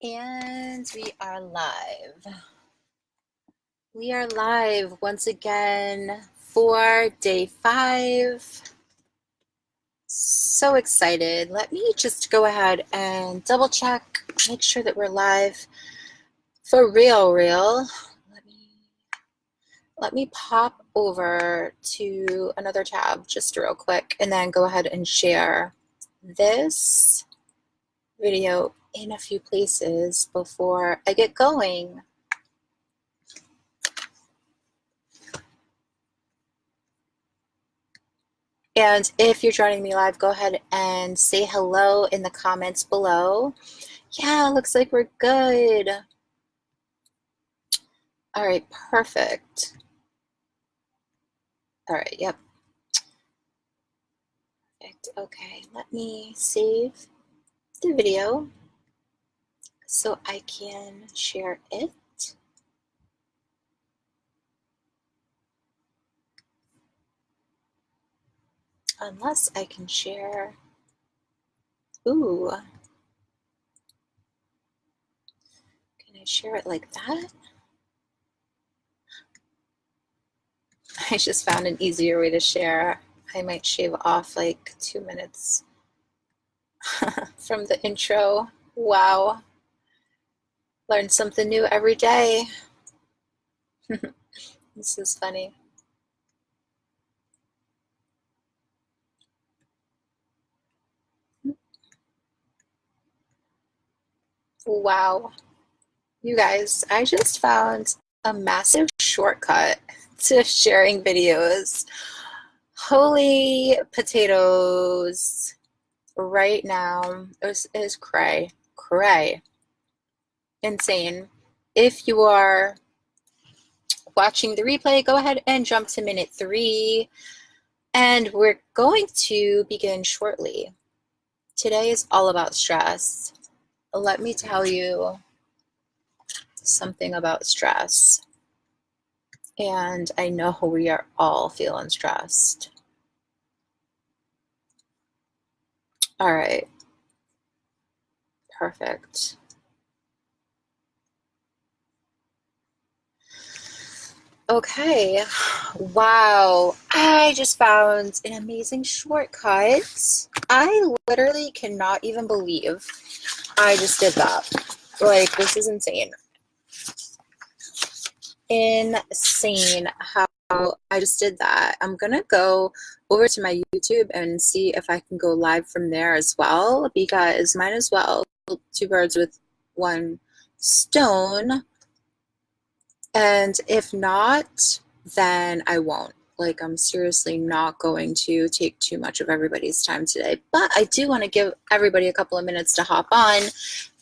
And we are live. We are live once again for day 5. So excited. Let me just go ahead and double check, make sure that we're live for real. Let me pop over to another tab just real quick and then go ahead and share this video in a few places before I get going. And if you're joining me live, go ahead and say hello in the comments below. Yeah, looks like we're good. All right, perfect. All right, yep. Perfect. Okay, let me save the video so I can share it. Unless I can share. Ooh. Can I share it like that? I just found an easier way to share. I might shave off like 2 minutes from the intro. Wow. Learn something new every day. This is funny. Wow. You guys, I just found a massive shortcut to sharing videos. Holy potatoes. Right now is cray. Insane. If you are watching the replay, go ahead and jump to minute 3. And we're going to begin shortly. Today is all about stress. Let me tell you something about stress. And I know we are all feeling stressed. All right. Perfect. Okay. Wow. I just found an amazing shortcut. I literally cannot even believe I just did that. Like, this is insane. Insane how I just did that. I'm gonna go over to my YouTube and see if I can go live from there as well, because might as well kill 2 birds with 1 stone. And if not, then I won't. Like, I'm seriously not going to take too much of everybody's time today. But I do want to give everybody a couple of minutes to hop on.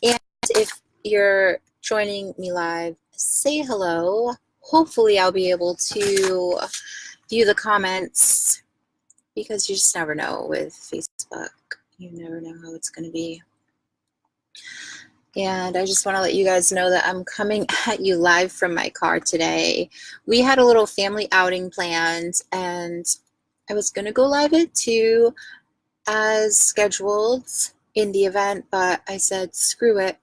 And if you're joining me live, say hello. Hopefully I'll be able to view the comments, because you just never know with Facebook. You never know how it's going to be. And I just want to let you guys know that I'm coming at you live from my car today. We had a little family outing planned, and I was going to go live at 2 as scheduled in the event, but I said, screw it.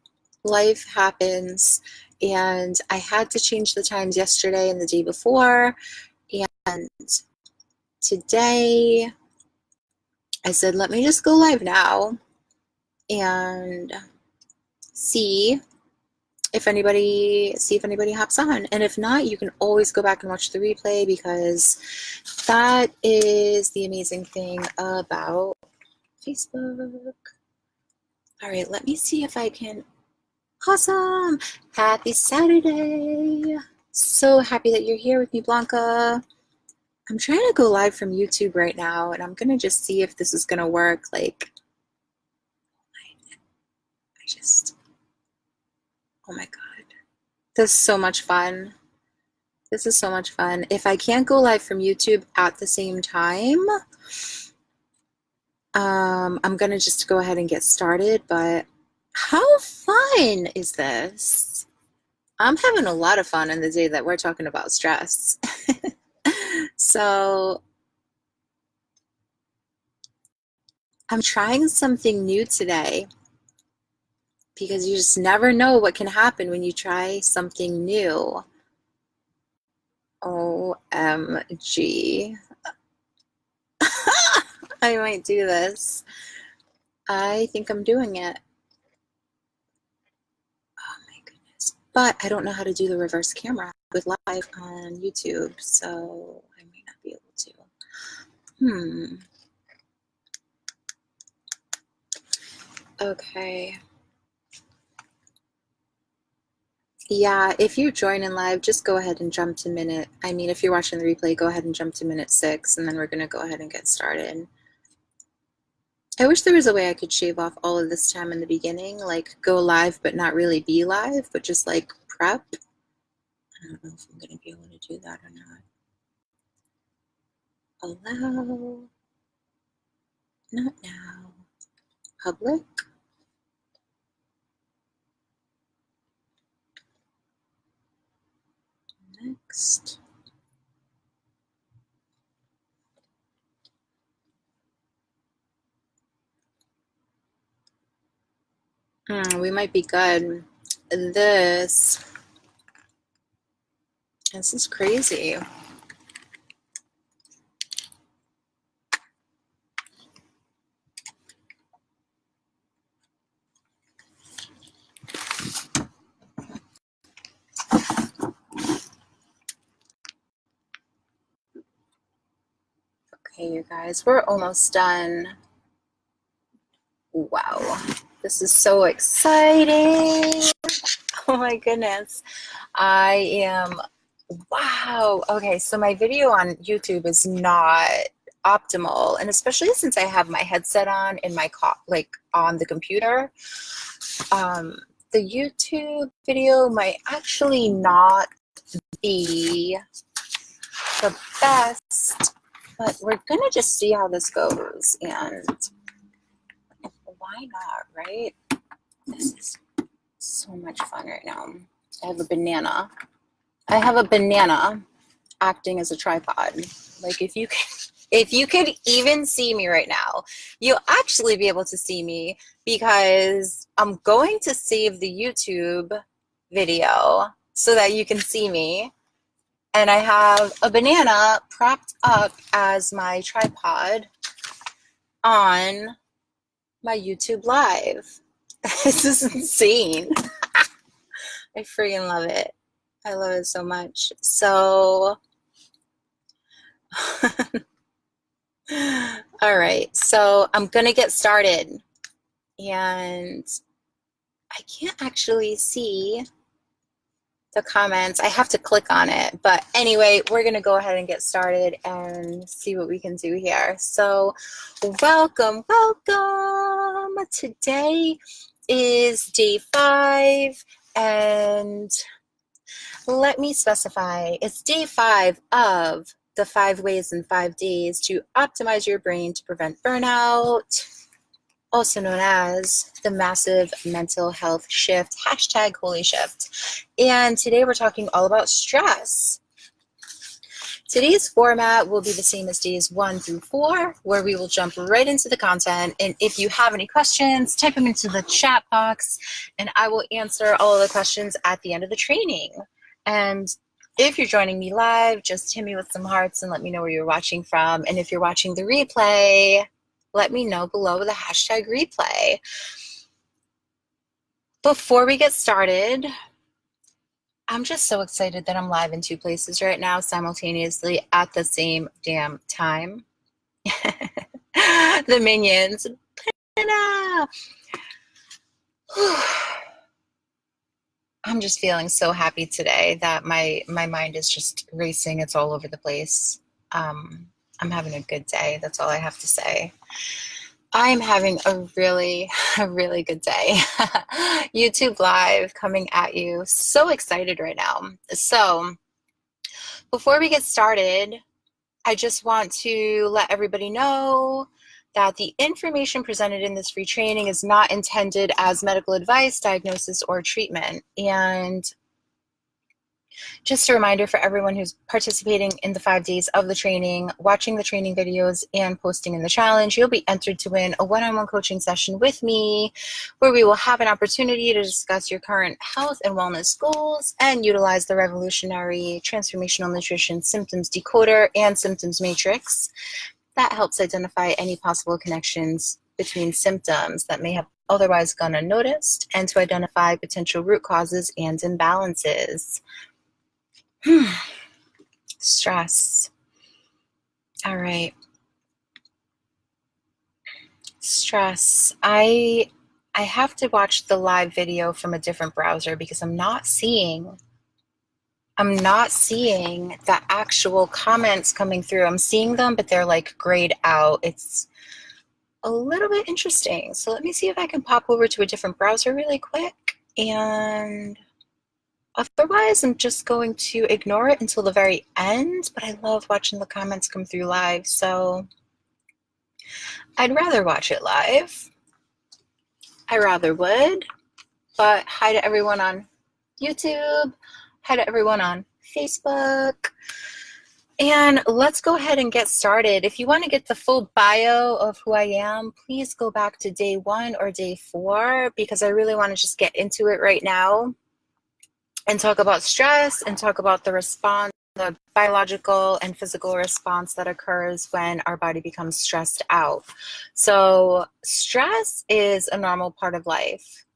Life happens. And I had to change the times yesterday and the day before. And today I said, let me just go live now and see if anybody hops on. And if not, you can always go back and watch the replay, because that is the amazing thing about Facebook. All right, let me see if I can. Awesome. Happy Saturday. So happy that you're here with me, Blanca. I'm trying to go live from YouTube right now, and I'm gonna just see if this is gonna work. Like, oh my God. This is so much fun. This is so much fun. If I can't go live from YouTube at the same time, I'm gonna just go ahead and get started. But how fun is this? I'm having a lot of fun in the day that we're talking about stress. So I'm trying something new today, because you just never know what can happen when you try something new. OMG. I might do this. I think I'm doing it. Oh my goodness. But I don't know how to do the reverse camera with live on YouTube, so I might not be able to. Okay. Yeah, if you're joining live, just go ahead and jump to if you're watching the replay, go ahead and jump to minute 6, and then we're going to go ahead and get started. I wish there was a way I could shave off all of this time in the beginning, like go live but not really be live, but just like prep. I don't know if I'm going to be able to do that or not. Allow. Not now. Public. Next. We might be good. This is crazy. Okay, you guys, we're almost done. Wow, this is so exciting. Oh my goodness. Wow. Okay, so my video on YouTube is not optimal, and especially since I have my headset on in my on the computer, the YouTube video might actually not be the best, but we're gonna just see how this goes, and why not, right? This is so much fun right now. I have a banana acting as a tripod. Like if you could even see me right now, you'll actually be able to see me, because I'm going to save the YouTube video so that you can see me. And I have a banana propped up as my tripod on my YouTube live. This is insane. I freaking love it. I love it so much. So, all right. So I'm going to get started. And I can't actually see the comments. I have to click on it. But anyway, we're going to go ahead and get started and see what we can do here. So welcome, welcome. Today is day 5, and let me specify, it's day 5 of the 5 ways in 5 days to optimize your brain to prevent burnout, also known as the massive mental health shift, #HolyShift. And today we're talking all about stress. Today's format will be the same as days 1 through 4, where we will jump right into the content. And if you have any questions, type them into the chat box, and I will answer all of the questions at the end of the training. And if you're joining me live, just hit me with some hearts and let me know where you're watching from. And if you're watching the replay, let me know below with the #replay. Before we get started, I'm just so excited that I'm live in 2 places right now simultaneously at the same damn time. The minions. I'm just feeling so happy today that my mind is just racing. It's all over the place. I'm having a good day. That's all I have to say. I'm having a really good day. YouTube Live coming at you. So excited right now. So before we get started, I just want to let everybody know that the information presented in this free training is not intended as medical advice, diagnosis, or treatment. And Just a reminder for everyone who's participating in the 5 days of the training, watching the training videos, and posting in the challenge, you'll be entered to win a one-on-one coaching session with me where we will have an opportunity to discuss your current health and wellness goals and utilize the revolutionary transformational nutrition symptoms decoder and symptoms matrix that helps identify any possible connections between symptoms that may have otherwise gone unnoticed and to identify potential root causes and imbalances. Stress. All right. Stress. I have to watch the live video from a different browser because I'm not seeing the actual comments coming through. I'm seeing them, but they're like grayed out. It's a little bit interesting. So let me see if I can pop over to a different browser really quick. And otherwise, I'm just going to ignore it until the very end. But I love watching the comments come through live. So I'd rather watch it live. I rather would. But hi to everyone on YouTube. Hi to everyone on Facebook. And let's go ahead and get started. If you want to get the full bio of who I am, please go back to day 1 or day 4 because I really want to just get into it right now and talk about stress and talk about the response, the biological and physical response that occurs when our body becomes stressed out. So stress is a normal part of life.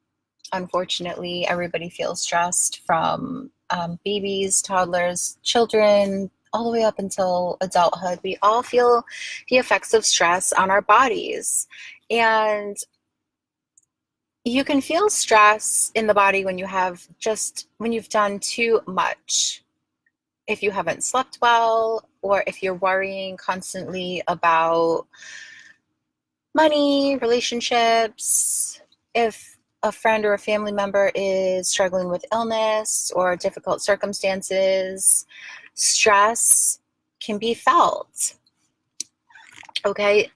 Unfortunately, everybody feels stressed from babies, toddlers, children, all the way up until adulthood. We all feel the effects of stress on our bodies. And you can feel stress in the body when you've done too much. If you haven't slept well, or if you're worrying constantly about money, relationships, if a friend or a family member is struggling with illness or difficult circumstances, stress can be felt. Okay,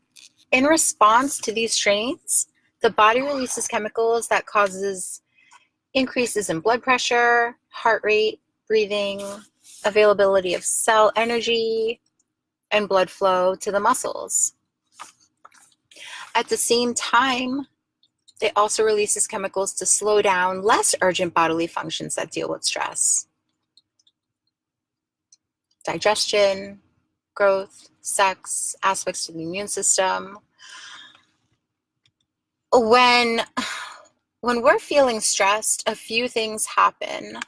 in response to these strains, the body releases chemicals that causes increases in blood pressure, heart rate, breathing, availability of cell energy, and blood flow to the muscles. At the same time, it also releases chemicals to slow down less urgent bodily functions that deal with stress. Digestion, growth, sex, aspects of the immune system. When we're feeling stressed, a few things happen,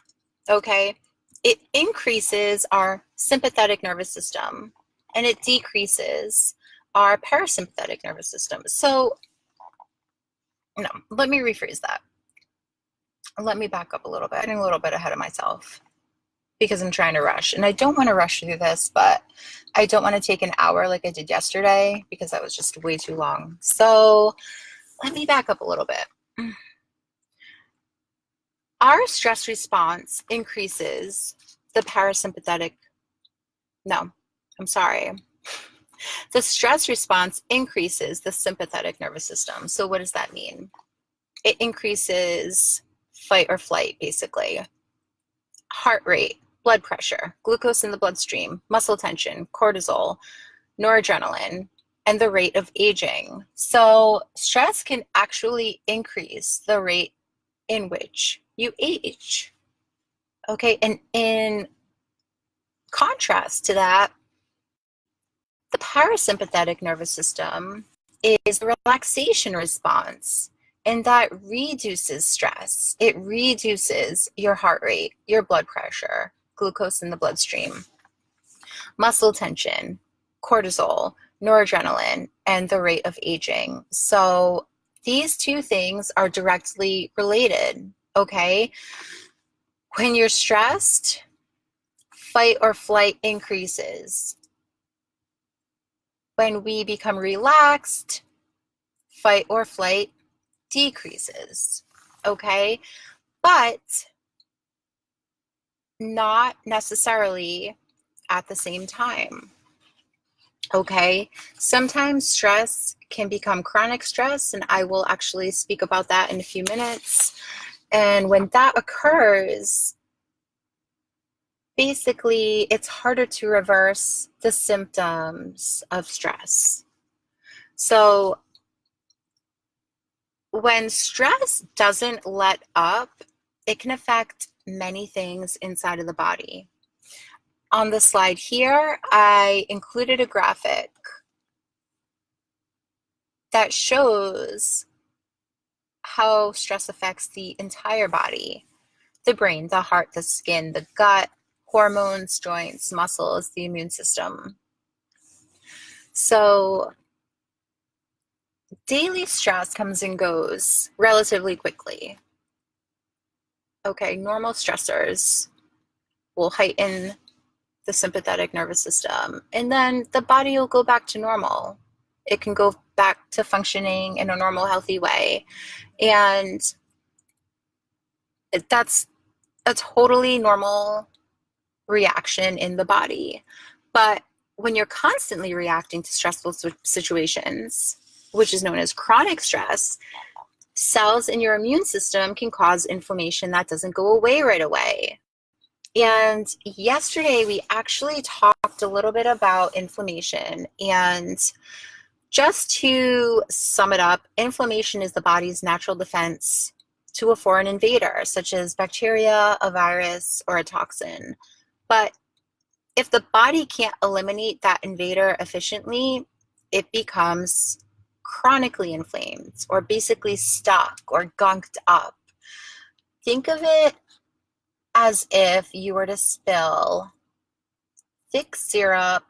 okay? It increases our sympathetic nervous system and it decreases our parasympathetic nervous system. So, no, let me rephrase that. Let me back up a little bit. I'm getting a little bit ahead of myself because I'm trying to rush. And I don't want to rush through this, but I don't want to take an hour like I did yesterday because that was just way too long. So let me back up a little bit. Our stress response increases the parasympathetic, the stress response increases the sympathetic nervous system. So what does that mean? It increases fight or flight, basically. Heart rate, blood pressure, glucose in the bloodstream, muscle tension, cortisol, noradrenaline, and the rate of aging. So stress can actually increase the rate in which you age. Okay, and in contrast to that, the parasympathetic nervous system is the relaxation response, and that reduces stress. It reduces your heart rate, your blood pressure, glucose in the bloodstream, muscle tension, cortisol, noradrenaline, and the rate of aging. So these two things are directly related, okay? When you're stressed, fight or flight increases. When we become relaxed, fight or flight decreases, okay? But not necessarily at the same time, okay? Sometimes stress can become chronic stress, and I will actually speak about that in a few minutes. And when that occurs, basically it's harder to reverse the symptoms of stress. So when stress doesn't let up, it can affect many things inside of the body. On the slide here, I included a graphic that shows how stress affects the entire body: the brain, the heart, the skin, the gut, hormones, joints, muscles, the immune system. So daily stress comes and goes relatively quickly. Okay, normal stressors will heighten the sympathetic nervous system, and then the body will go back to normal. It can go back to functioning in a normal, healthy way. And that's a totally normal reaction in the body. But when you're constantly reacting to stressful situations, which is known as chronic stress, cells in your immune system can cause inflammation that doesn't go away right away. And yesterday we actually talked a little bit about inflammation. And just to sum it up, inflammation is the body's natural defense to a foreign invader, such as bacteria, a virus, or a toxin. But if the body can't eliminate that invader efficiently, it becomes chronically inflamed, or basically stuck or gunked up. Think of it as if you were to spill thick syrup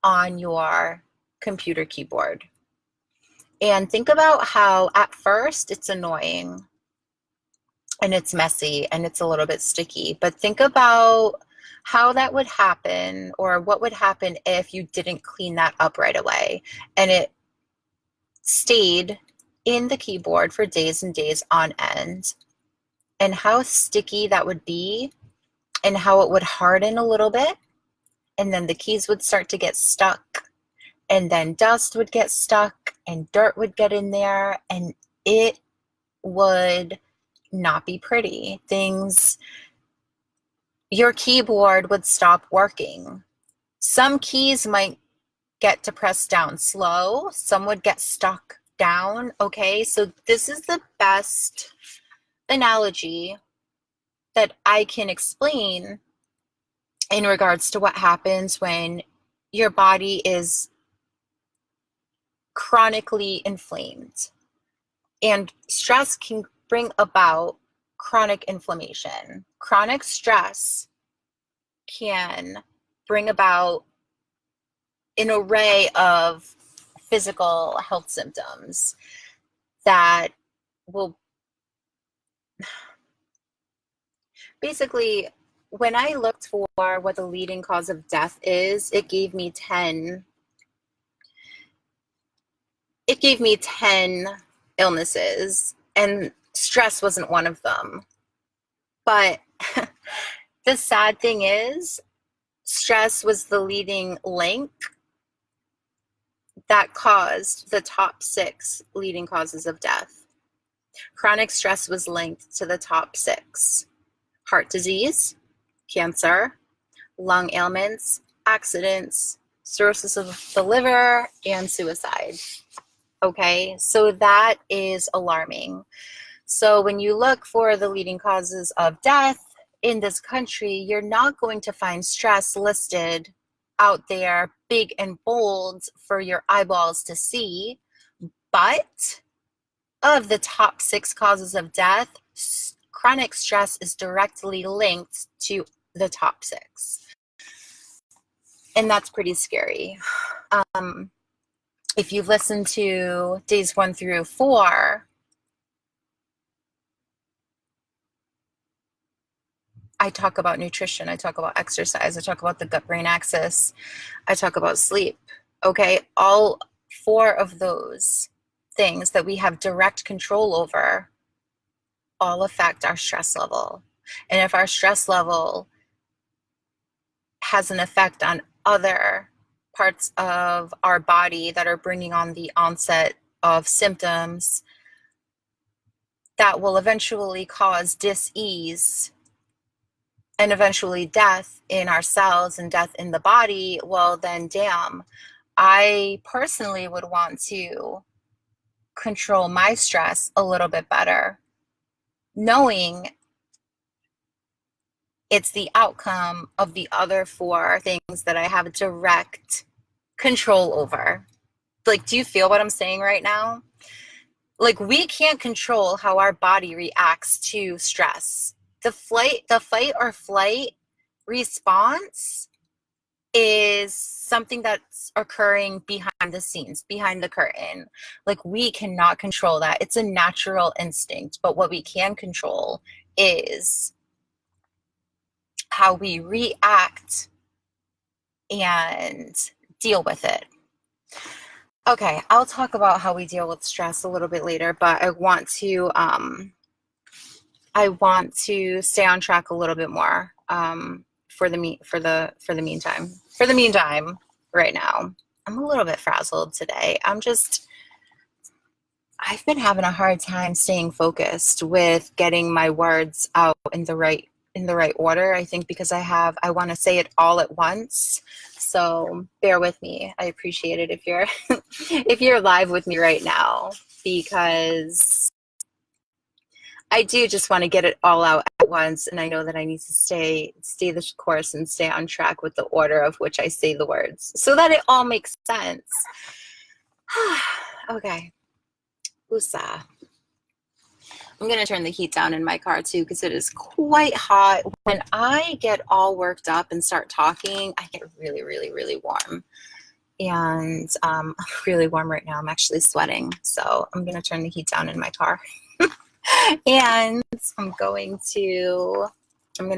on your computer keyboard. And think about how at first it's annoying and it's messy and it's a little bit sticky, but think about how that would happen, or what would happen if you didn't clean that up right away and it stayed in the keyboard for days and days on end, and how sticky that would be, and how it would harden a little bit, and then the keys would start to get stuck, and then dust would get stuck and dirt would get in there, and it would not be pretty. Your keyboard would stop working. Some keys might get to press down slow, some would get stuck down. Okay, so this is the best analogy that I can explain in regards to what happens when your body is chronically inflamed. And stress can bring about chronic inflammation. Chronic stress can bring about an array of physical health symptoms that will basically, when I looked for what the leading cause of death is, it gave me 10 illnesses, and stress wasn't one of them. But the sad thing is, stress was the leading link that caused the top 6 leading causes of death. Chronic stress was linked to the top 6: heart disease, cancer, lung ailments, accidents, cirrhosis of the liver, and suicide. Okay, so that is alarming. So when you look for the leading causes of death in this country, you're not going to find stress listed out there big and bold for your eyeballs to see. But of the top 6 causes of death, chronic stress is directly linked to the top 6. And that's pretty scary. If you've listened to days 1 through 4, I talk about nutrition, I talk about exercise, I talk about the gut-brain axis, I talk about sleep. Okay, all 4 of those things that we have direct control over all affect our stress level. And if our stress level has an effect on other parts of our body that are bringing on the onset of symptoms, that will eventually cause dis-ease and eventually death in our cells and death in the body, well, then damn, I personally would want to control my stress a little bit better, knowing it's the outcome of the other four things that I have direct control over. Like, do you feel what I'm saying right now? Like, we can't control how our body reacts to stress. The fight or flight response is something that's occurring behind the scenes, behind the curtain. Like, we cannot control that. It's a natural instinct, but what we can control is how we react and deal with it. Okay, I'll talk about how we deal with stress a little bit later, but I want to stay on track a little bit more for the meantime. For the meantime, right now, I'm a little bit frazzled today. I've been having a hard time staying focused with getting my words out in the right order. I think because I want to say it all at once. So bear with me. I appreciate it if you're if you're live with me right now, because I do just want to get it all out at once, and I know that I need to stay the course and stay on track with the order of which I say the words so that it all makes sense. Okay. Usa. I'm going to turn the heat down in my car too, because it is quite hot. When I get all worked up and start talking, I get really, really, really warm. And I'm really warm right now. I'm actually sweating. So I'm going to turn the heat down in my car. And I'm going to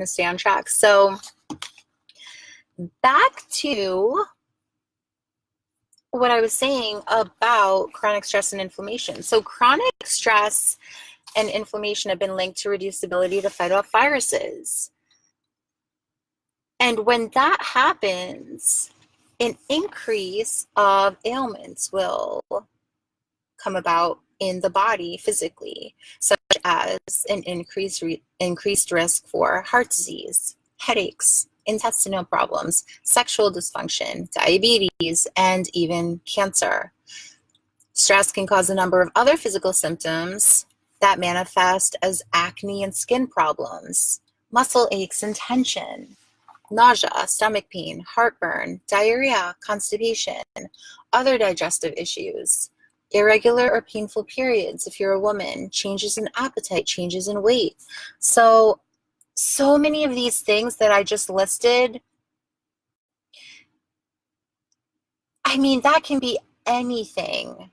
stay on track. So back to what I was saying about chronic stress and inflammation. So chronic stress and inflammation have been linked to reduced ability to fight off viruses. And when that happens, an increase of ailments will come about in the body physically, such as an increased risk for heart disease, headaches, intestinal problems, sexual dysfunction, diabetes, and even cancer. Stress can cause a number of other physical symptoms that manifest as acne and skin problems, muscle aches and tension, nausea, stomach pain, heartburn, diarrhea, constipation, other digestive issues, irregular or painful periods if you're a woman, changes in appetite, changes in weight. So many of these things that I just listed, I mean, that can be anything.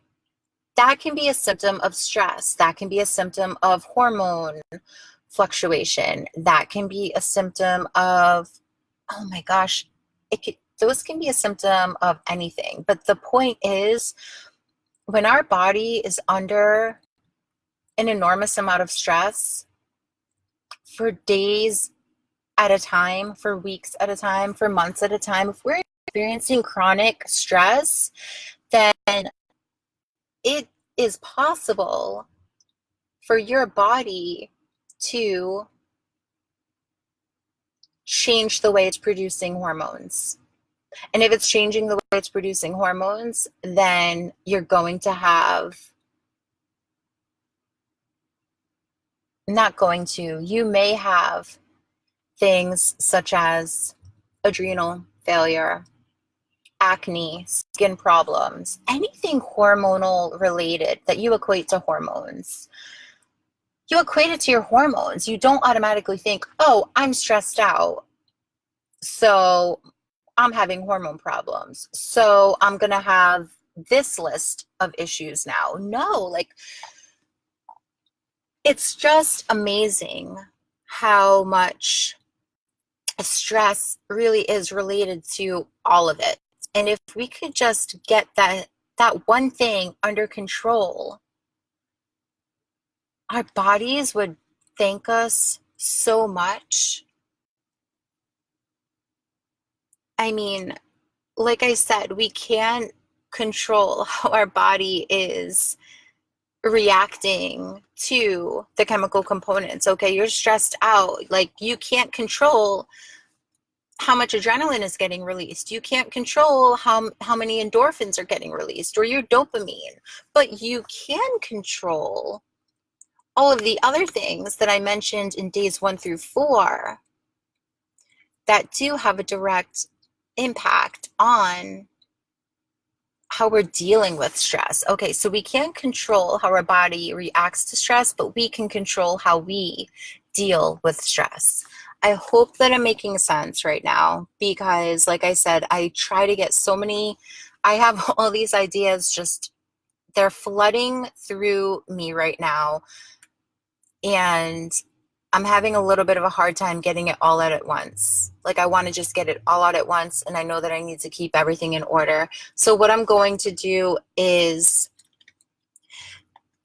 That can be a symptom of stress. That can be a symptom of hormone fluctuation. That can be a symptom of, oh my gosh, those can be a symptom of anything. But the point is, when our body is under an enormous amount of stress for days at a time, for weeks at a time, for months at a time, if we're experiencing chronic stress, then it is possible for your body to change the way it's producing hormones. And if it's changing the way it's producing hormones, then you're going to have, you may have things such as adrenal failure, acne, skin problems, anything hormonal related that you equate to hormones. You equate it to your hormones. You don't automatically think, oh, I'm stressed out, so I'm having hormone problems, so I'm going to have this list of issues now. No, like, it's just amazing how much stress really is related to all of it. And if we could just get that one thing under control, our bodies would thank us so much. I mean, like I said, we can't control how our body is reacting to the chemical components. Okay, you're stressed out. Like, you can't control how much adrenaline is getting released. You can't control how many endorphins are getting released or your dopamine, but you can control all of the other things that I mentioned in days 1 through 4 that do have a direct impact on how we're dealing with stress. Okay, so we can't control how our body reacts to stress, but we can control how we deal with stress. I hope that I'm making sense right now because, like I said, I try to get I have all these ideas just, they're flooding through me right now. And I'm having a little bit of a hard time getting it all out at once. Like, I want to just get it all out at once, and I know that I need to keep everything in order. So what I'm going to do is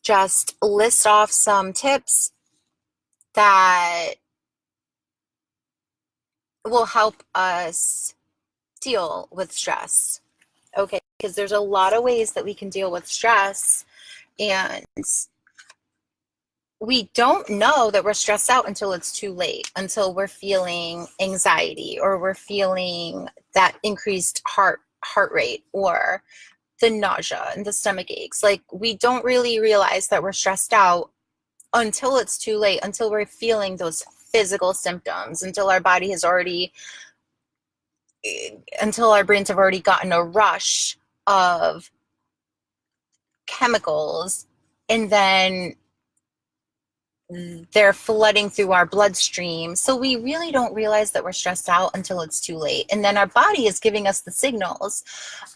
just list off some tips that will help us deal with stress. Okay, because there's a lot of ways that we can deal with stress, and we don't know that we're stressed out until it's too late, until we're feeling anxiety or we're feeling that increased heart rate or the nausea and the stomach aches. Like, we don't really realize that we're stressed out until it's too late, until we're feeling those physical symptoms, until our body has already, until our brains have already gotten a rush of chemicals, and then they're flooding through our bloodstream. So we really don't realize that we're stressed out until it's too late. And then our body is giving us the signals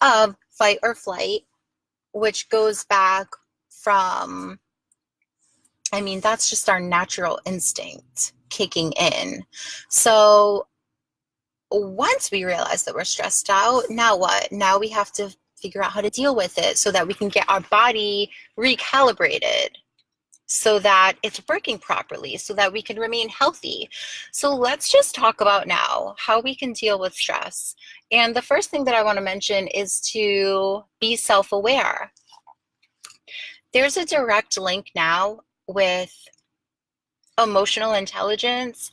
of fight or flight, which goes back from, I mean, that's just our natural instinct kicking in. So once we realize that we're stressed out, now what? Now we have to figure out how to deal with it so that we can get our body recalibrated, so that it's working properly, so that we can remain healthy. So let's just talk about now how we can deal with stress. And the first thing that I want to mention is to be self-aware. There's a direct link now with emotional intelligence,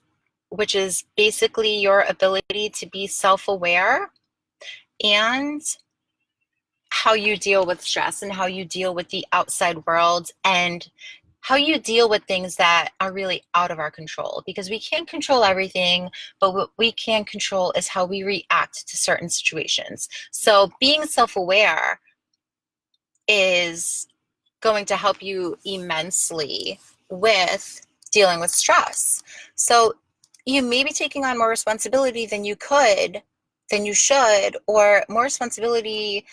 which is basically your ability to be self-aware and how you deal with stress and how you deal with the outside world and how you deal with things that are really out of our control, because we can't control everything, but what we can control is how we react to certain situations. So being self-aware is going to help you immensely with dealing with stress. So you may be taking on more responsibility than you should, or more responsibility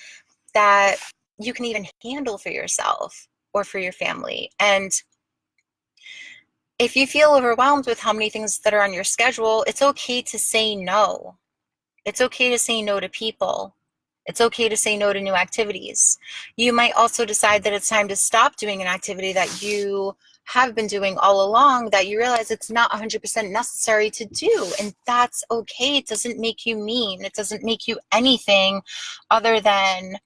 that you can even handle for yourself or for your family. And if you feel overwhelmed with how many things that are on your schedule, it's okay to say no. It's okay to say no to people. It's okay to say no to new activities. You might also decide that it's time to stop doing an activity that you have been doing all along, that you realize it's not 100% necessary to do. And that's okay. It doesn't make you mean. It doesn't make you anything other than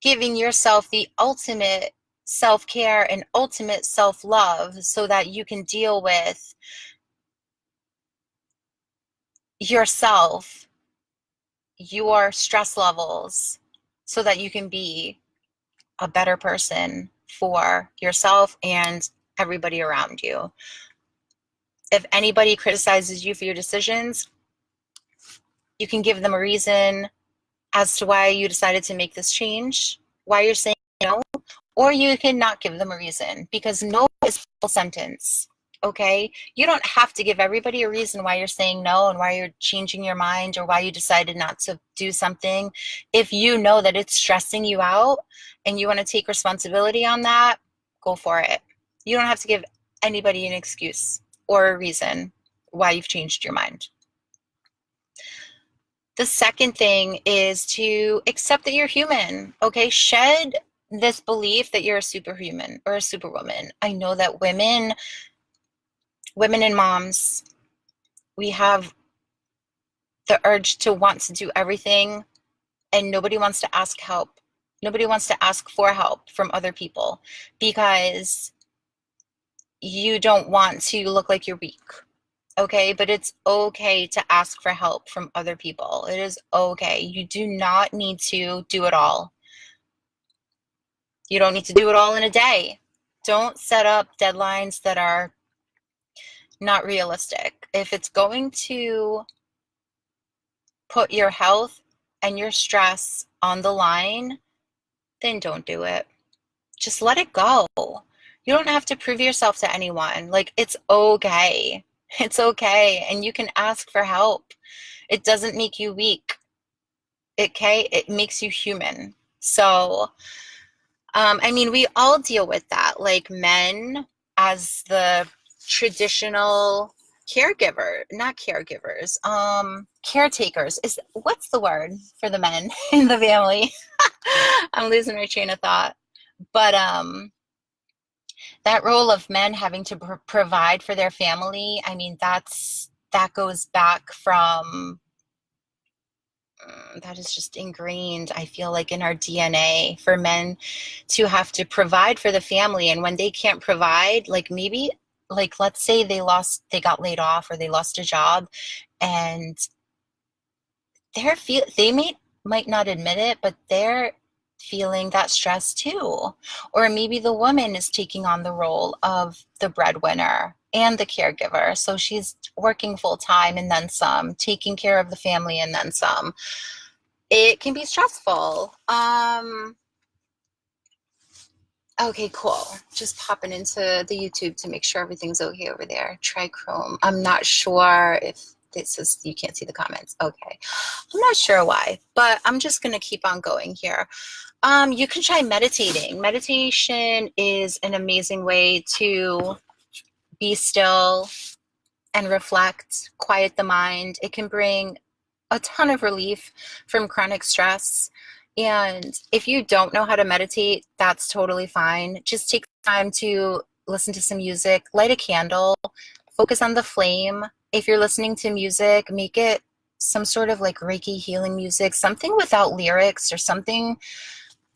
giving yourself the ultimate self-care and ultimate self-love so that you can deal with yourself, your stress levels, so that you can be a better person for yourself and everybody around you. If anybody criticizes you for your decisions, you can give them a reason as to why you decided to make this change, why you're saying no, or you can not give them a reason, because no is a full sentence. Okay, you don't have to give everybody a reason why you're saying no and why you're changing your mind or why you decided not to do something. If you know that it's stressing you out and you want to take responsibility on that, go for it. You don't have to give anybody an excuse or a reason why you've changed your mind. The second thing is to accept that you're human. Okay, shed this belief that you're a superhuman or a superwoman. I know that women and moms, we have the urge to want to do everything and nobody wants to ask help. Nobody wants to ask for help from other people because you don't want to look like you're weak. Okay, but it's okay to ask for help from other people. It is okay. You do not need to do it all. You don't need to do it all in a day. Don't set up deadlines that are not realistic. If it's going to put your health and your stress on the line, then don't do it. Just let it go. You don't have to prove yourself to anyone. Like, it's okay. It's okay. And you can ask for help. It doesn't make you weak. Okay? It makes you human. So, I mean, we all deal with that. Like, men, as the traditional caregiver, not caregivers, caretakers is what's the word for the men in the family? I'm losing my train of thought. But that role of men having to provide for their family, I mean, that goes back from that is just ingrained, I feel like, in our DNA for men to have to provide for the family. And when they can't provide, like maybe, like let's say they got laid off or they lost a job, and they might not admit it, but they're feeling that stress too. Or maybe the woman is taking on the role of the breadwinner and the caregiver. So she's working full time and then some, taking care of the family and then some. It can be stressful. Okay, cool. Just popping into the YouTube to make sure everything's okay over there. Try Chrome. I'm not sure if this is, you can't see the comments. Okay. I'm not sure why, but I'm just going to keep on going here. You can try meditating. Meditation is an amazing way to be still and reflect, quiet the mind. It can bring a ton of relief from chronic stress. And if you don't know how to meditate, that's totally fine. Just take time to listen to some music, light a candle, focus on the flame. If you're listening to music, make it some sort of like Reiki healing music, something without lyrics or something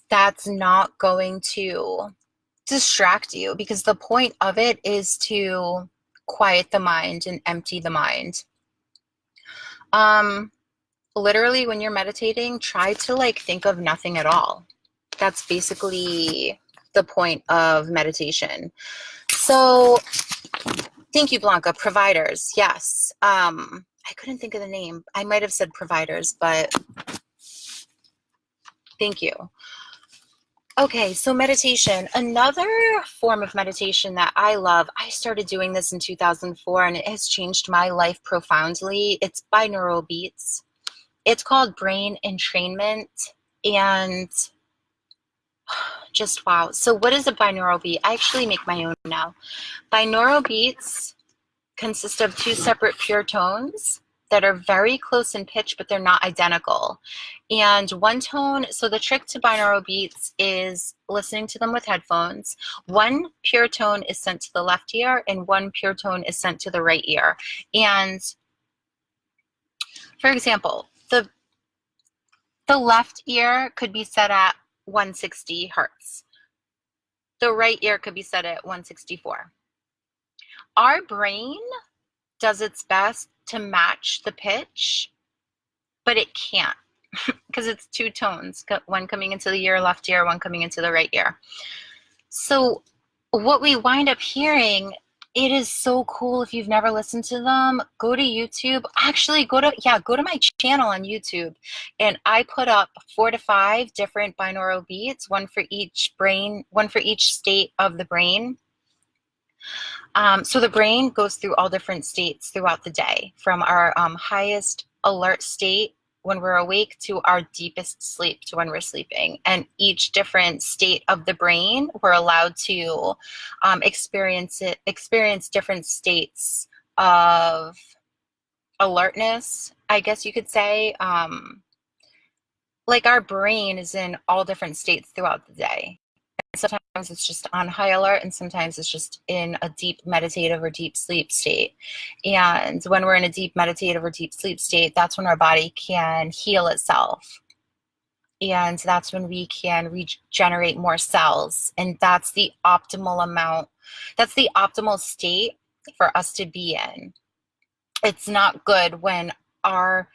that's not going to distract you, because the point of it is to quiet the mind and empty the mind. Literally, when you're meditating, try to like think of nothing at all. That's basically the point of meditation. So thank you, Blanca. Providers. Yes. I couldn't think of the name. I might have said providers, but thank you. Okay, so meditation. Another form of meditation that I love, I started doing this in 2004 and it has changed my life profoundly. It's binaural beats. It's called brain entrainment, and just wow. So what is a binaural beat? I actually make my own now. Binaural beats consist of two separate pure tones that are very close in pitch, but they're not identical. And one tone, so the trick to binaural beats is listening to them with headphones. One pure tone is sent to the left ear and one pure tone is sent to the right ear. And for example, the left ear could be set at 160 hertz. The right ear could be set at 164. Our brain does its best to match the pitch, but it can't because it's two tones, one coming into the left ear, one coming into the right ear. So what we wind up hearing, it is so cool. If you've never listened to them, go to YouTube. Actually, go to my channel on YouTube, and I put up 4 to 5 different binaural beats, one for each brain, one for each state of the brain. So the brain goes through all different states throughout the day, from our highest alert state when we're awake to our deepest sleep to when we're sleeping. And each different state of the brain, we're allowed to experience different states of alertness, I guess you could say. Like our brain is in all different states throughout the day. Sometimes it's just on high alert and sometimes it's just in a deep meditative or deep sleep state. And when we're in a deep meditative or deep sleep state, that's when our body can heal itself. And that's when we can regenerate more cells. And that's the optimal amount, that's the optimal state for us to be in. It's not good when our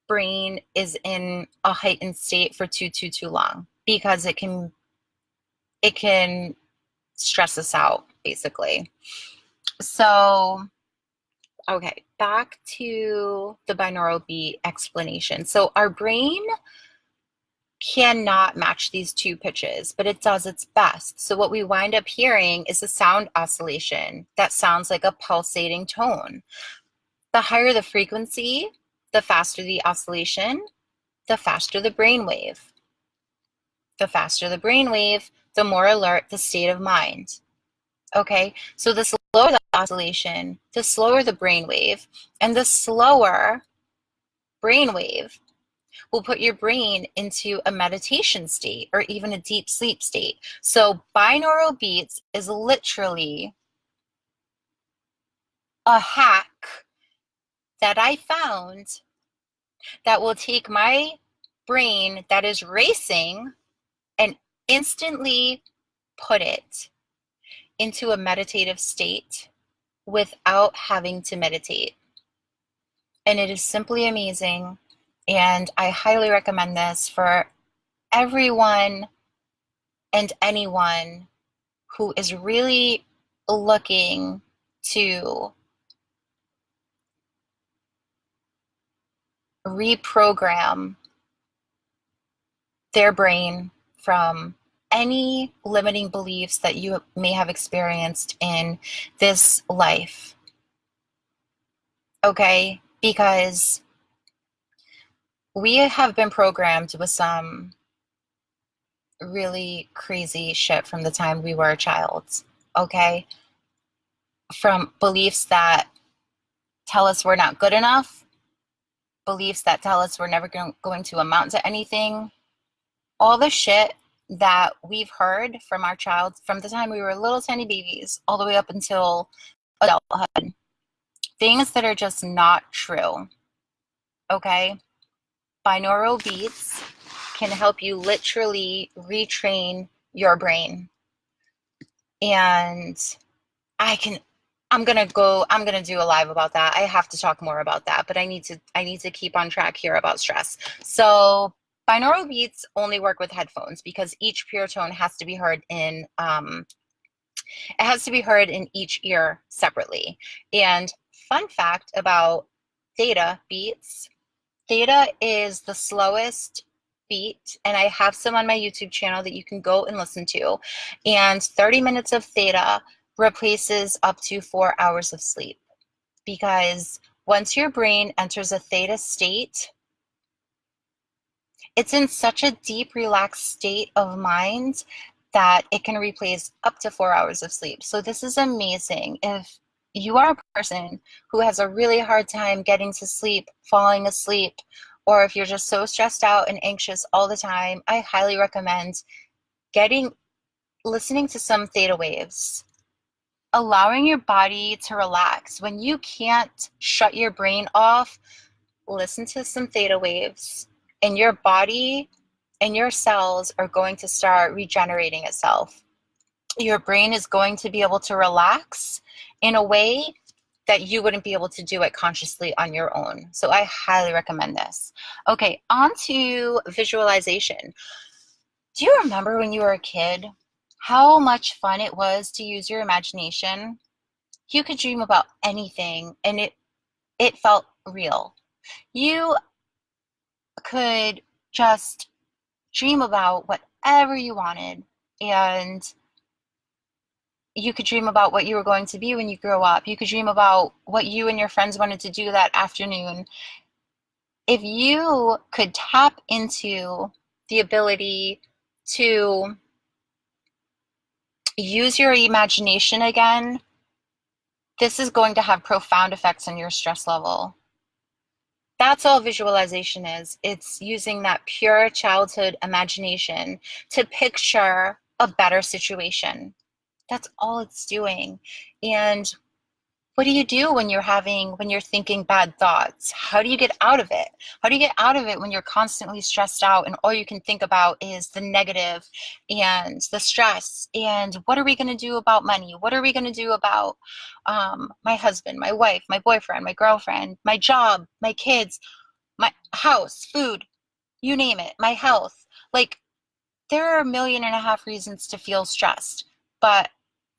brain is in a heightened state for too long, because it can stress us out basically. So okay, back to the binaural beat explanation. So our brain cannot match these two pitches, but it does its best. So what we wind up hearing is a sound oscillation that sounds like a pulsating tone. The higher the frequency, the faster the oscillation, the faster the brainwave. The faster the brainwave, the more alert the state of mind. Okay, so the slower the oscillation, the slower the brainwave, and the slower brainwave will put your brain into a meditation state or even a deep sleep state. So binaural beats is literally a hack that I found that will take my brain that is racing and instantly put it into a meditative state without having to meditate. And it is simply amazing. And I highly recommend this for everyone and anyone who is really looking to reprogram their brain from any limiting beliefs that you may have experienced in this life. Okay? Because we have been programmed with some really crazy shit from the time we were a child. Okay? From beliefs that tell us we're not good enough, beliefs that tell us we're never going to amount to anything, all the shit that we've heard from our child from the time we were little tiny babies all the way up until adulthood. Things that are just not true. Okay? Binaural beats can help you literally retrain your brain. And I'm gonna do a live about that. I have to talk more about that, but I need to keep on track here about stress. So binaural beats only work with headphones because each pure tone has to be heard in each ear separately. And fun fact about theta beats, theta is the slowest beat, and I have some on my YouTube channel that you can go and listen to. And 30 minutes of theta replaces up to 4 hours of sleep, because once your brain enters a theta state, it's in such a deep, relaxed state of mind that it can replace up to 4 hours of sleep. So this is amazing. If you are a person who has a really hard time getting to sleep, falling asleep, or if you're just so stressed out and anxious all the time, I highly recommend listening to some theta waves, allowing your body to relax. When you can't shut your brain off, listen to some theta waves, and your body and your cells are going to start regenerating itself. Your brain is going to be able to relax in a way that you wouldn't be able to do it consciously on your own. So I highly recommend this. Okay, on to visualization. Do you remember when you were a kid how much fun it was to use your imagination? You could dream about anything and it felt real. You could just dream about whatever you wanted, and you could dream about what you were going to be when you grow up. You could dream about what you and your friends wanted to do that afternoon. If you could tap into the ability to use your imagination again, this is going to have profound effects on your stress level. That's all visualization is. It's using that pure childhood imagination to picture a better situation. That's all it's doing. And What do you do when you're thinking bad thoughts? How do you get out of it? How do you get out of it when you're constantly stressed out and all you can think about is the negative and the stress? And what are we going to do about money? What are we going to do about my husband, my wife, my boyfriend, my girlfriend, my job, my kids, my house, food, you name it, my health? Like, there are 1.5 million reasons to feel stressed, but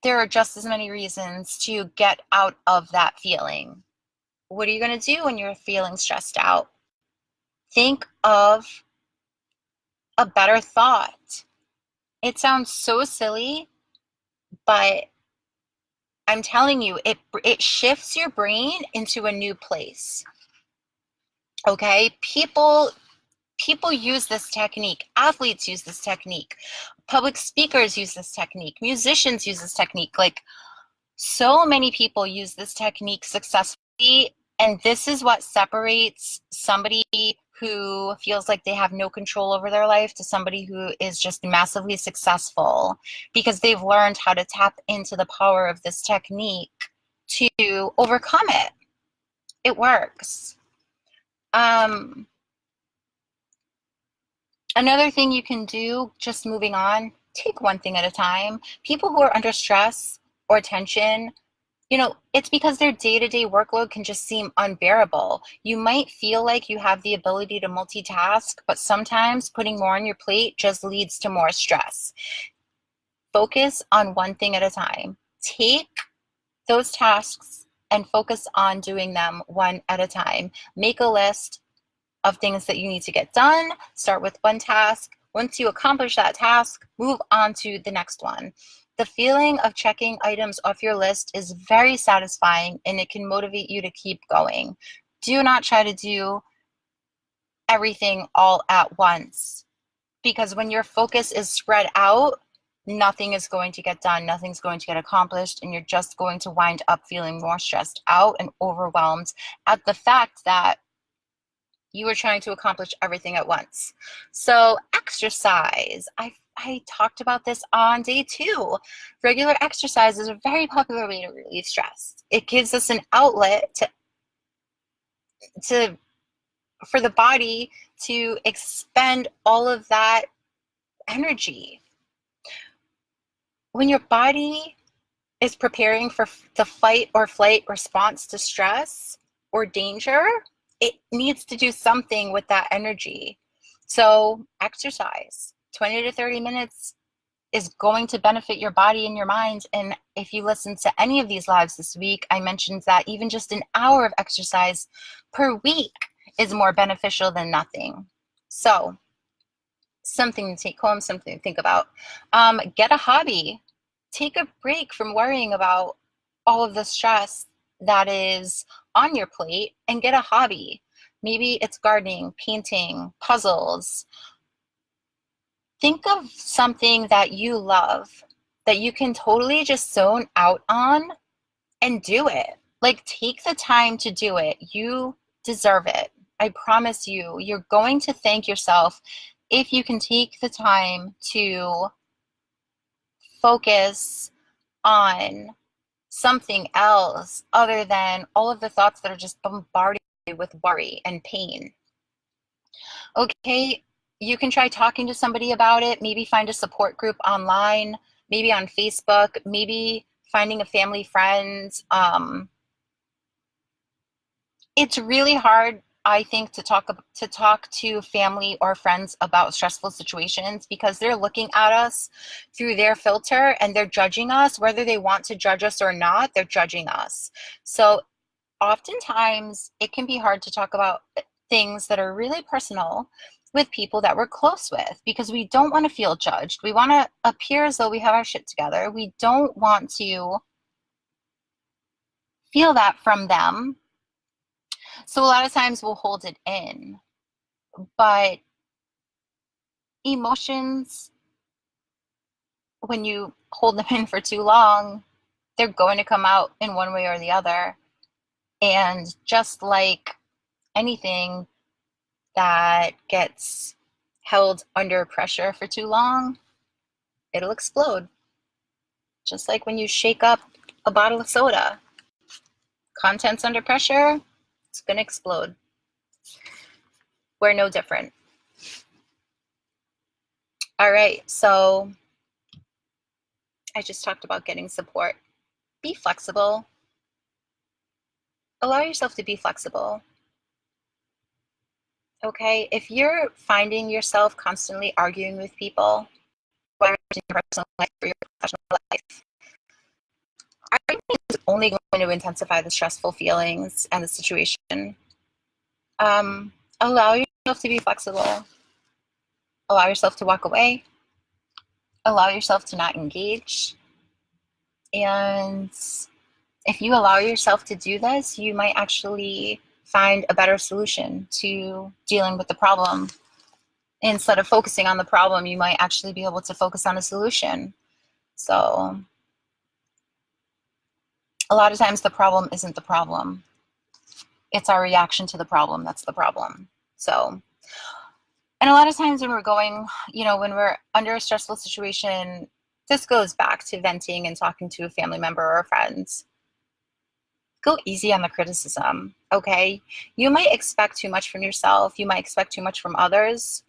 there are just as many reasons to get out of that feeling. What are you going to do when you're feeling stressed out? Think of a better thought. It sounds so silly, but I'm telling you, it shifts your brain into a new place. Okay? People use this technique. Athletes use this technique. Public speakers use this technique. Musicians use this technique. Like, so many people use this technique successfully, and this is what separates somebody who feels like they have no control over their life to somebody who is just massively successful, because they've learned how to tap into the power of this technique to overcome it. It works. Another thing you can do, just moving on, take one thing at a time. People who are under stress or tension, it's because their day-to-day workload can just seem unbearable. You might feel like you have the ability to multitask, but sometimes putting more on your plate just leads to more stress. Focus on one thing at a time. Take those tasks and focus on doing them one at a time. Make a list of things that you need to get done. Start with one task. Once you accomplish that task, move on to the next one. The feeling of checking items off your list is very satisfying, and it can motivate you to keep going. Do not try to do everything all at once, because when your focus is spread out, nothing is going to get done, nothing's going to get accomplished, and you're just going to wind up feeling more stressed out and overwhelmed at the fact that you are trying to accomplish everything at once. So exercise. I talked about this on day 2. Regular exercise is a very popular way to relieve stress. It gives us an outlet for the body to expend all of that energy. When your body is preparing for the fight or flight response to stress or danger, it needs to do something with that energy. So exercise, 20 to 30 minutes is going to benefit your body and your mind. And if you listen to any of these lives this week, I mentioned that even just an hour of exercise per week is more beneficial than nothing. So something to take home, something to think about. Get a hobby. Take a break from worrying about all of the stress that is on your plate and get a hobby. Maybe it's gardening, painting, puzzles. Think of something that you love that you can totally just zone out on and do it. Like, take the time to do it. You deserve it. I promise you, you're going to thank yourself if you can take the time to focus on something else other than all of the thoughts that are just bombarding you with worry and pain. Okay, you can try talking to somebody about it, maybe find a support group online, maybe on Facebook, maybe finding a family friend. It's really hard, I think, to talk to family or friends about stressful situations, because they're looking at us through their filter and they're judging us. Whether they want to judge us or not, they're judging us. So oftentimes it can be hard to talk about things that are really personal with people that we're close with, because we don't want to feel judged. We want to appear as though we have our shit together. We don't want to feel that from them. So a lot of times we'll hold it in. But emotions, when you hold them in for too long, they're going to come out in one way or the other. And just like anything that gets held under pressure for too long, it'll explode. Just like when you shake up a bottle of soda. Content's under pressure, it's going to explode. We're no different. All right, so I just talked about getting support. Be flexible. Allow yourself to be flexible. Okay, if you're finding yourself constantly arguing with people, whether it's in your personal life or your professional life, arguing is only going to intensify the stressful feelings and the situation. Allow yourself to be flexible. Allow yourself to walk away. Allow yourself to not engage. And if you allow yourself to do this, you might actually find a better solution to dealing with the problem. Instead of focusing on the problem, you might actually be able to focus on a solution. So a lot of times the problem isn't the problem. It's our reaction to the problem that's the problem. So, and a lot of times when we're going, when we're under a stressful situation, this goes back to venting and talking to a family member or a friend. Go easy on the criticism, okay? You might expect too much from yourself. You might expect too much from others.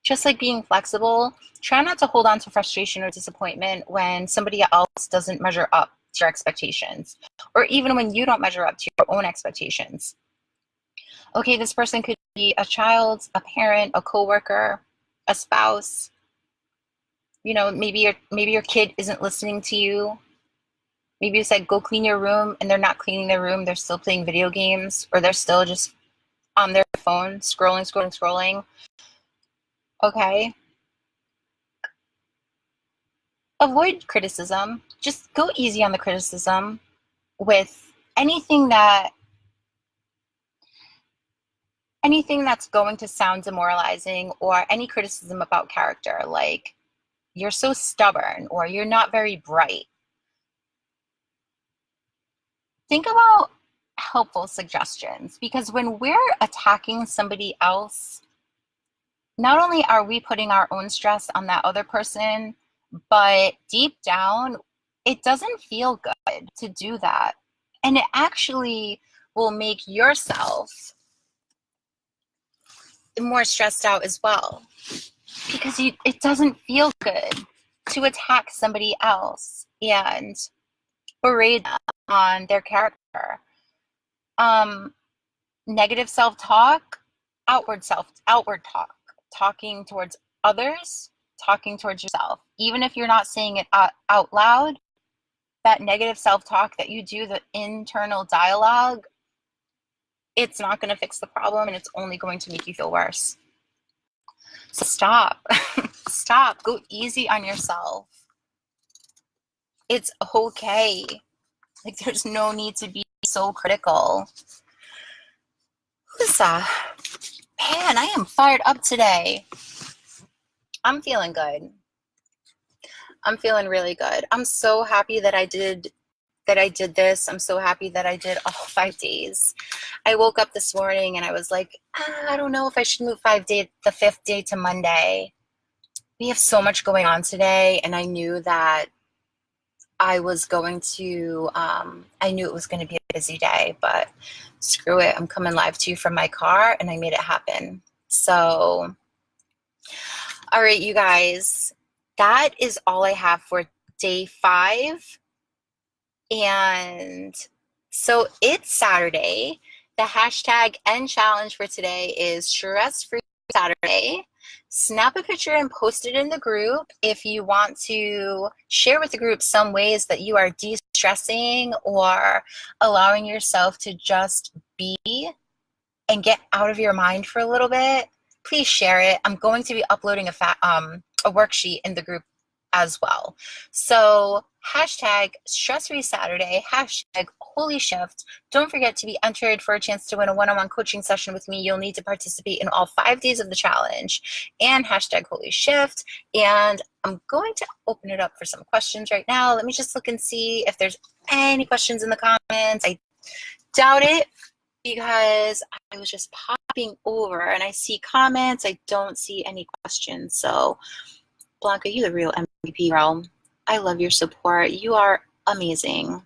Just like being flexible, try not to hold on to frustration or disappointment when somebody else doesn't measure up to your expectations, or even when you don't measure up to your own expectations. Okay, this person could be a child, a parent, a coworker, a spouse. Maybe your kid isn't listening to you. Maybe you said, go clean your room, and they're not cleaning their room. They're still playing video games, or they're still just on their phone, scrolling. Okay. Avoid criticism. Just go easy on the criticism with anything that's going to sound demoralizing, or any criticism about character, like you're so stubborn or you're not very bright. Think about helpful suggestions, because when we're attacking somebody else, not only are we putting our own stress on that other person, but deep down, it doesn't feel good to do that. And it actually will make yourself more stressed out as well, because it doesn't feel good to attack somebody else and berate them on their character. Negative self-talk, outward talk, talking towards others, talking towards yourself. Even if you're not saying it out loud, that negative self-talk that you do, the internal dialogue, it's not going to fix the problem, and it's only going to make you feel worse. So stop. Stop. Go easy on yourself. It's okay. Like, there's no need to be so critical. Man, I am fired up today. I'm feeling good. I'm feeling really good. I'm so happy that I did this. I'm so happy that I did all 5 days. I woke up this morning and I was like, I don't know if I should move the 5th day to Monday. We have so much going on today, and I knew that I knew it was going to be a busy day, but screw it. I'm coming live to you from my car, and I made it happen. So, all right, you guys, that is all I have for day 5. And so it's Saturday. The hashtag and challenge for today is stress-free Saturday. Snap a picture and post it in the group if you want to share with the group some ways that you are de-stressing or allowing yourself to just be and get out of your mind for a little bit. Please share it. I'm going to be uploading a worksheet in the group as well. So hashtag stress-free Saturday, hashtag holy shift. Don't forget to be entered for a chance to win a one-on-one coaching session with me. You'll need to participate in all 5 days of the challenge, and hashtag holy shift. And I'm going to open it up for some questions right now. Let me just look and see if there's any questions in the comments. I doubt it, because I was just popping over and I see comments. I don't see any questions. So Blanca, you're the real MVP, girl. I love your support. You are amazing.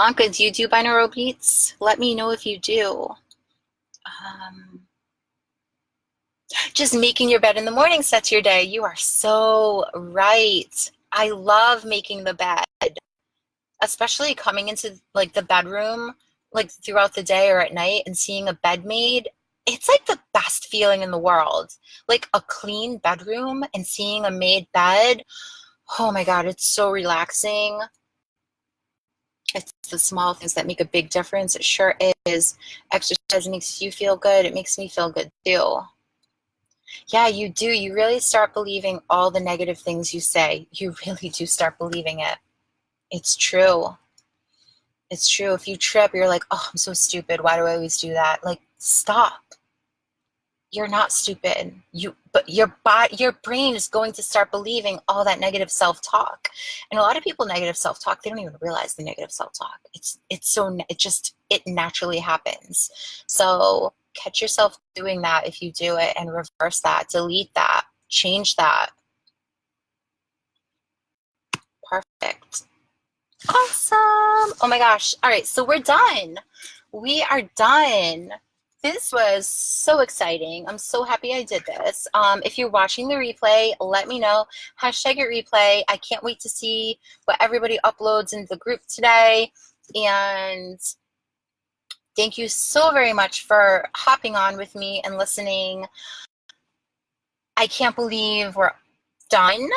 Blanca, do you do binaural beats? Let me know if you do. Just making your bed in the morning sets your day. You are so right. I love making the bed, especially coming into like the bedroom, like throughout the day or at night and seeing a bed made. It's like the best feeling in the world. Like a clean bedroom and seeing a made bed. Oh my God, it's so relaxing. It's the small things that make a big difference. It sure is. Exercise makes you feel good. It makes me feel good too. Yeah, you do. You really start believing all the negative things you say. You really do start believing it. It's true. It's true. If you trip, you're like, oh, I'm so stupid. Why do I always do that? Like, stop. You're not stupid. But your brain is going to start believing all that negative self-talk. And a lot of people negative self-talk, they don't even realize the negative self-talk. It naturally happens. So catch yourself doing that if you do it, and reverse that, delete that, change that. Perfect. Awesome. Oh my gosh. All right, so we're done. We are done. This was so exciting. I'm so happy I did this. If you're watching the replay, let me know. Hashtag it replay. I can't wait to see what everybody uploads into the group today. And thank you so very much for hopping on with me and listening. I can't believe we're done.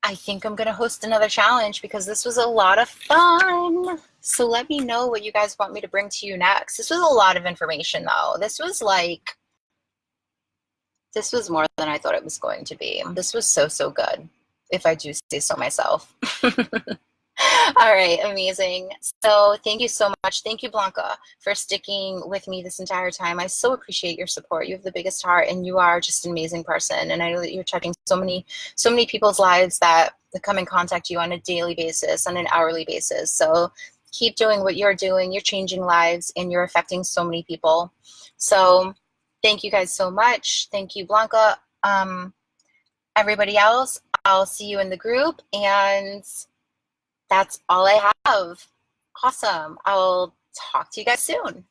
I think I'm going to host another challenge because this was a lot of fun. So let me know what you guys want me to bring to you next. This was a lot of information though. This was more than I thought it was going to be. This was so, so good, if I do say so myself. All right, amazing. So thank you so much. Thank you, Blanca, for sticking with me this entire time. I so appreciate your support. You have the biggest heart, and you are just an amazing person. And I know that you're touching so many people's lives that come and contact you on a daily basis, on an hourly basis. So keep doing what you're doing. You're changing lives, and you're affecting so many people. So thank you guys so much. Thank you, Blanca. Everybody else, I'll see you in the group, and that's all I have. Awesome. I'll talk to you guys soon.